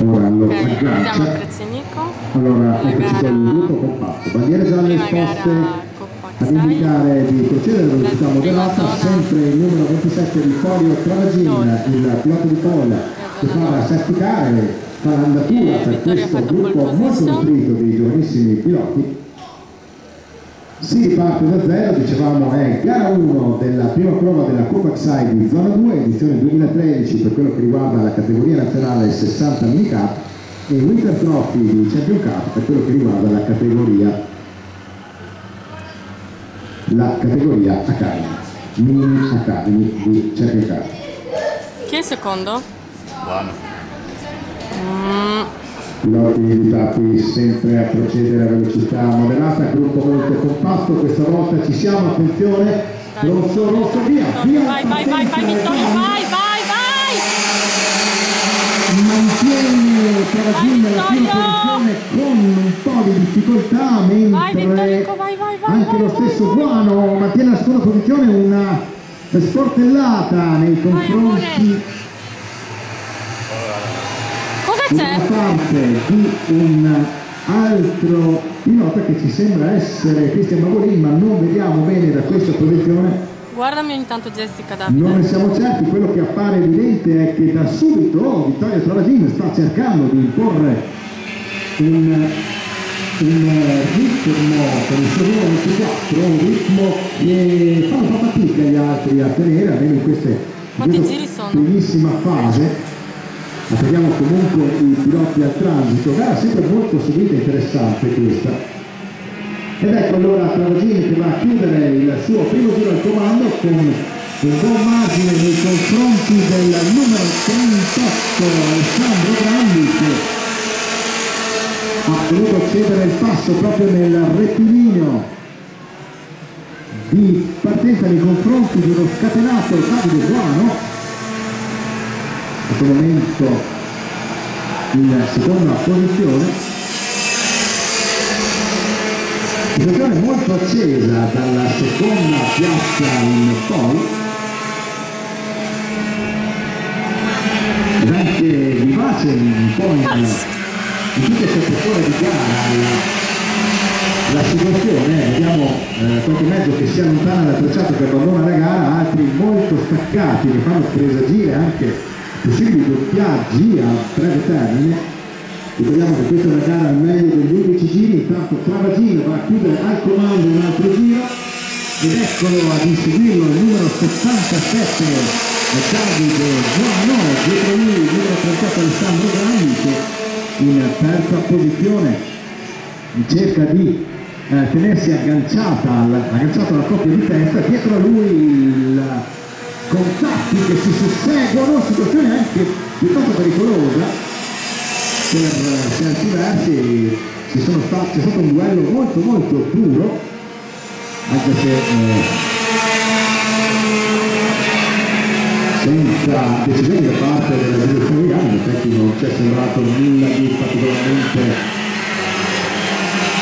Ora lo Ok, siamo a aggancia. Prezzenico. Allora, La eccoci gara, con il gruppo compatto. Bandiere gialle prima gara esposte Coppa ad Xai. indicare di procedere alla velocità La prima moderata, zona. sempre il numero 27 di Folio Travagin, 12. il pilota di pole che zona fa la 12. safety car e fa l'andatura per Vittorio ha questo fatto pole gruppo molto position. nutrito di giovanissimi piloti. Si riparte da zero, dicevamo è gara 1 della prima prova della Coppa Xai di zona 2, edizione 2013 per quello che riguarda la categoria nazionale 60 minicup e Winter Trophy di Champion Cup per quello che riguarda la categoria Academy, Mini Academy di Champion Cup. Chi è il secondo? Buono. Piloti invitati sempre a procedere a velocità moderata, gruppo molto compatto, questa volta ci siamo, attenzione, rosso, via, Vai, Vittorio, vai! mantiene Travagin nella prima posizione con un po' di difficoltà, mentre Vai, anche lo stesso Buono mantiene la seconda posizione, una sportellata nei confronti Cosa da c'è? parte di un altro pilota che ci sembra essere Cristian Magolin, ma non vediamo bene da questa posizione. Guardami ogni tanto Jessica Davide. Non ne siamo certi, quello che appare evidente è che da subito Vittorio Travagin sta cercando di imporre un ritmo per il suo numero 24, un ritmo che fa un po' fatica gli altri a tenere, almeno in questa primissima fase. Apriamo comunque i piloti al transito, gara sempre molto seguita e interessante questa. Ed ecco allora Travagin che va a chiudere il suo primo giro al comando con un buon margine nei confronti del numero 38 Alessandro Grandi, che ha voluto cedere il passo proprio nel rettilineo di partenza nei confronti di uno scatenato Davide Buono, in questo momento in seconda posizione. Situazione molto accesa dalla seconda piazza in poi, ed anche vivace un po' in tutto il settore di gara la situazione. Vediamo qualche mezzo che si allontana dal tracciato, che abbandona la gara, altri molto staccati che fanno presagire anche possibili doppiaggi a breve termine. Ricordiamo che questa è una gara al meglio degli 11 giri, intanto Travagin va a chiudere al comando un altro giro ed eccolo ad inseguirlo il numero 77 Davide Buono, dietro lui il numero 38 Alessandro Grandi, che in terza posizione cerca di tenersi agganciato alla coppia di testa, dietro a lui il contatti che si susseguono, situazione anche piuttosto pericolosa per certi versi. C'è stato un duello molto duro, anche se senza decisioni da parte della direzione di gara. In effetti non ci è sembrato nulla di particolarmente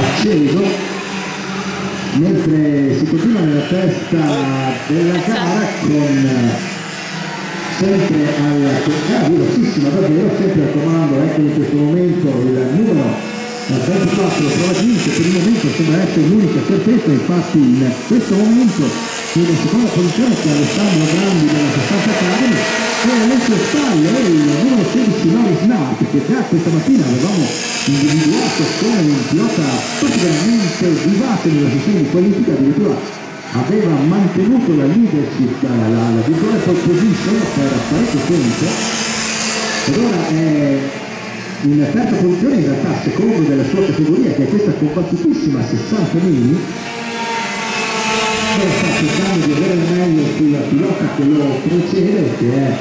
acceso, mentre si continua nella testa della gara con sempre velocissima davvero, sempre al comando, ecco in questo momento il numero 24 Travagin, che per il momento sembra essere l'unica certezza. Infatti in questo momento in seconda posizione c'è Alessandro Grandi della 60 Academy e alle sue spalle il numero 16 Loris Nart, che già questa mattina avevamo individuato come un pilota particolarmente vivace nella sessione di qualifica, addirittura aveva mantenuto la leadership, la virtuale pole position per parecchio tempo, ed ora è in terza posizione, in realtà secondo della sua categoria, che è questa compattissima 60 mini. Ora sta cercando di avere meglio sul pilota che lo precede, che è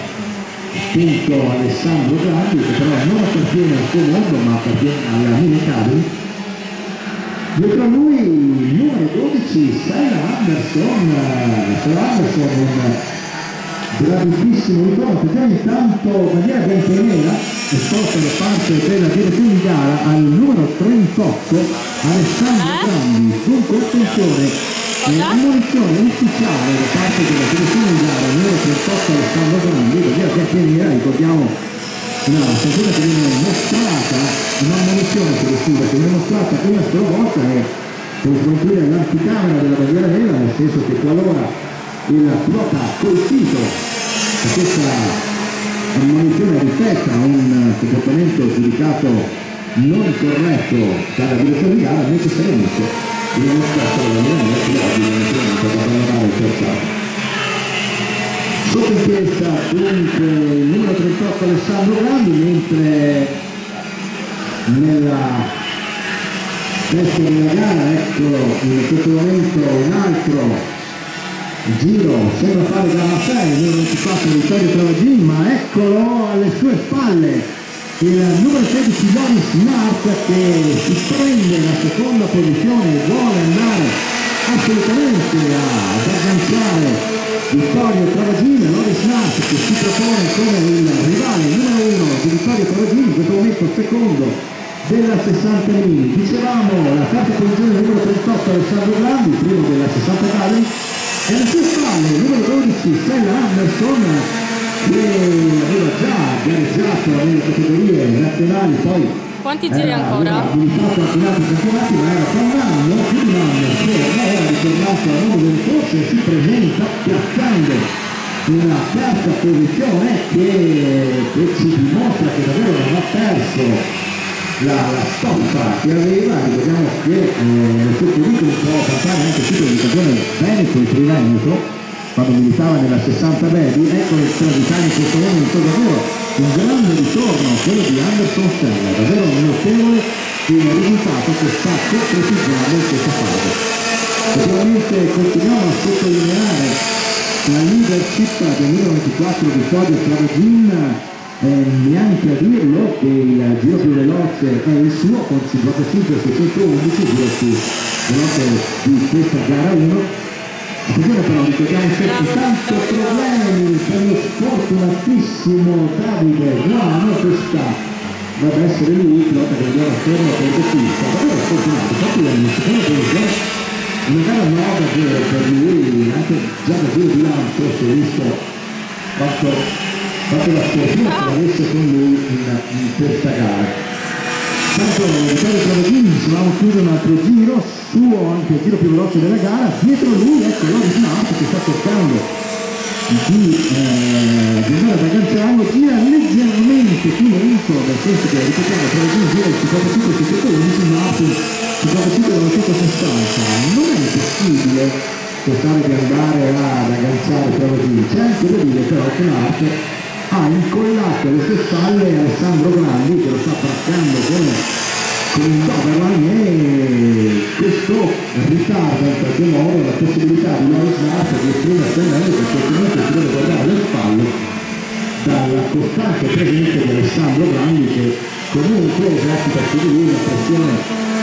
appunto Alessandro Grandi, che però non appartiene al suo mondo ma appartiene alla Mini Academy. Dietro a lui il numero 12 Stella Anderson, un bravissimo ritorno. Attenzione intanto maniera bianca e nera esposta da parte della direzione di gara al numero 38 Alessandro Grandi. Dunque attenzione, ammonizione ufficiale da parte della direzione di gara al numero 38 Alessandro Grandi, maniera bianca e nera. Ricordiamo una stagione che viene mostrata, una munizione selettiva che viene mostrata una sola volta e costruire l'anticamera della bandiera nera, nel senso che qualora il pilota colpito da questa munizione rifletta un comportamento giudicato non corretto dalla direzione di gara, necessariamente viene mostrata la bandiera nera che oggi viene per abbandonare il terzo. Sotto inchiesta dunque il numero 38 Alessandro Grandi, mentre nella testa della gara, ecco in questo momento un altro giro, sembra fare da 6, il numero 24 Vittorio Travagin, ma eccolo alle sue spalle il numero 16 Loris Nart che si prende la seconda posizione e vuole andare assolutamente ad agganciare Vittorio Travagin. Loris Nart che si propone come il rivale numero 1 di Vittorio Travagin, in questo momento secondo della 60 mili. Dicevamo la quarta posizione del numero 38 Alessandro Grandi, primo della 60 Galli, e alle sue spalle il numero 12 Stella Anderson che aveva già gareggiato nelle categorie nazionali, poi quanti giri ancora? Ha militato anche in altri campionati, ma era tra un anno, più di un anno, fermo, era ritornato al mondo delle corse e si presenta piazzando una terza posizione che ci dimostra che davvero non ha perso la stoffa che aveva. Ricordiamo che nel suo curriculum può passare anche il titolo di campione Veneto e Triveneto quando militava nella 60 Baby. Ecco il Straditani in questo momento davvero un grande ritorno, quello di Anderson Stella, davvero notevole il risultato che sta concretizzando in questa fase. Ovviamente continuiamo a sottolineare la leadership del numero 24 Vittorio Travagin, neanche a dirlo che il giro più veloce è il suo con 55,611, giro più veloce di questa gara 1. Attenzione però, ricordiamo sempre tanti problemi per lo sfortunatissimo Davide Guano, questa dovrebbe essere lui il pilota che vediamo fermo per il pista, davvero sfortunato, proprio in seconda posizione, una gara nuova davvero per lui, anche già da giro di lancio si è visto quanto la sfortuna che avesse con lui in questa gara. Tanto Vittorio Travagin, dicevamo chiude un altro giro, suo anche il giro più veloce della gara, dietro lui ecco Loris Nart che sta cercando di andare ad agganciarlo, gira leggermente più lento, nel senso che ripetiamo Travagin gira il 55,711, Nart il 55,960, non è possibile pensare di andare ad agganciare Travagin, c'è anche da dire però che Nart ha incollato alle sue spalle Alessandro Grandi che lo sta praticando con un Doberman e questo ritarda in qualche modo la possibilità di Loris Nart di esprimere meglio, perché comunque si deve guardare alle spalle dalla costante presenza di Alessandro Grandi che comunque esercita su di lui una pressione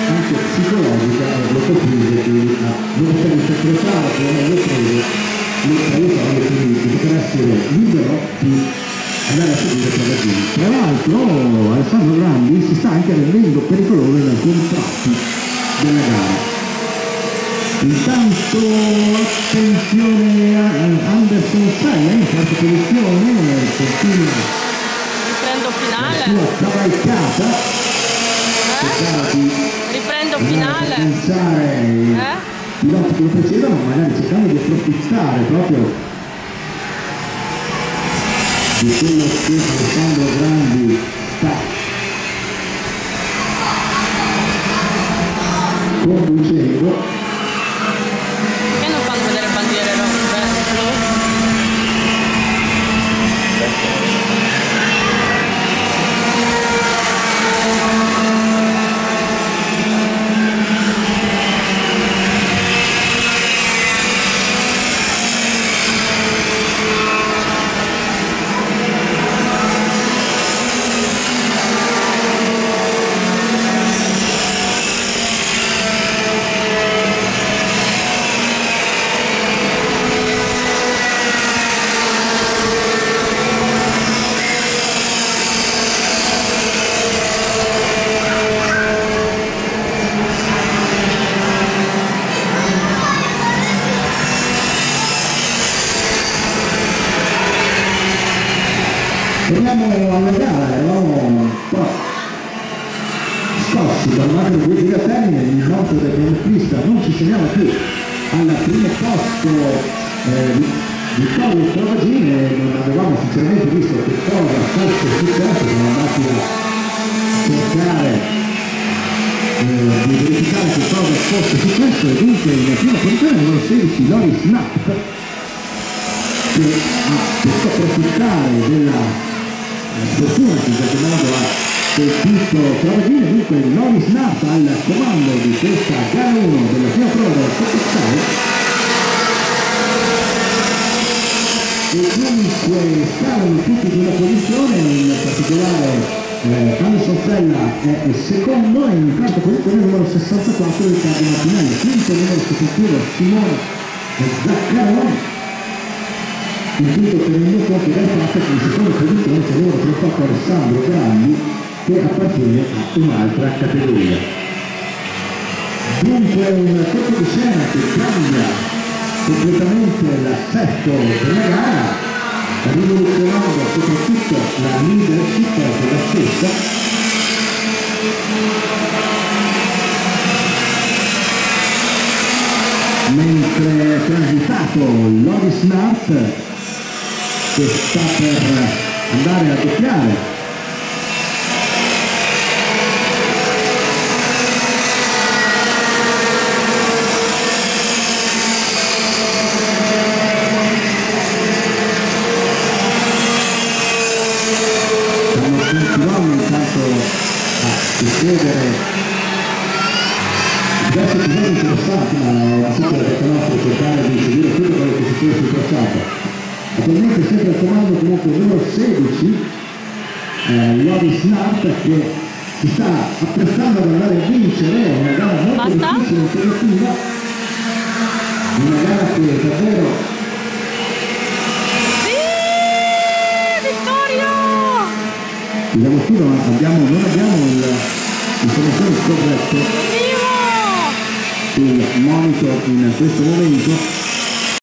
anche psicologica e molto più che non poter interpretare come le prese le traiettorie, quindi di poter essere libero di andare a seguire Travagin. Tra l'altro Alessandro Grandi si sta anche rendendo pericoloso in alcuni tratti della gara. Intanto attenzione a Anderson Stella in quarta posizione, continua Riprendo finale. la sua cavalcata, Riprendo finale. i piloti che lo precedono, magari cercando di approfittare proprio di quello che Alessandro Grandi sta conducendo. Perché non fanno vedere bandiere rosse? del cronometrista non ci segnala più al primo posto Vittorio Travagini, e non avevamo sinceramente visto che cosa fosse successo, siamo andati a cercare di verificare che cosa fosse successo, e dunque in prima posizione numero 16 Loris Knapp, che ha potuto approfittare della sfortuna che in qualche modo ha colpito Travagini. Dunque Loris Knapp al comando di questa gara 1 della prima prova della Superstar, e dunque stavano tutti in una posizione, in particolare Anderson Stella è secondo, e in quarta posizione numero 64 Riccardo Martinelli, quinto numero 71 Simone Zaccaroni, in tutto tenendo conto del fatto che in seconda posizione c'è il numero 38 Alessandro Grandi, che appartiene a un'altra categoria. Dunque un colpo di scena che cambia completamente l'assetto della gara, rivoluzionando soprattutto la leadership della stessa, mentre è transitato Loris Knapp, che sta per andare a doppiare intanto a succedere diversi episodi interessanti, ma è difficile per nostro cercare di seguire tutto quello che succede sul tracciato. Attualmente sempre al comando comunque il numero 16 Loris Knapp, che si sta apprestando ad andare a vincere una gara molto difficile, impegnativa, una gara che davvero vediamo qui, non abbiamo l'informazione corretta sul monitor in questo momento.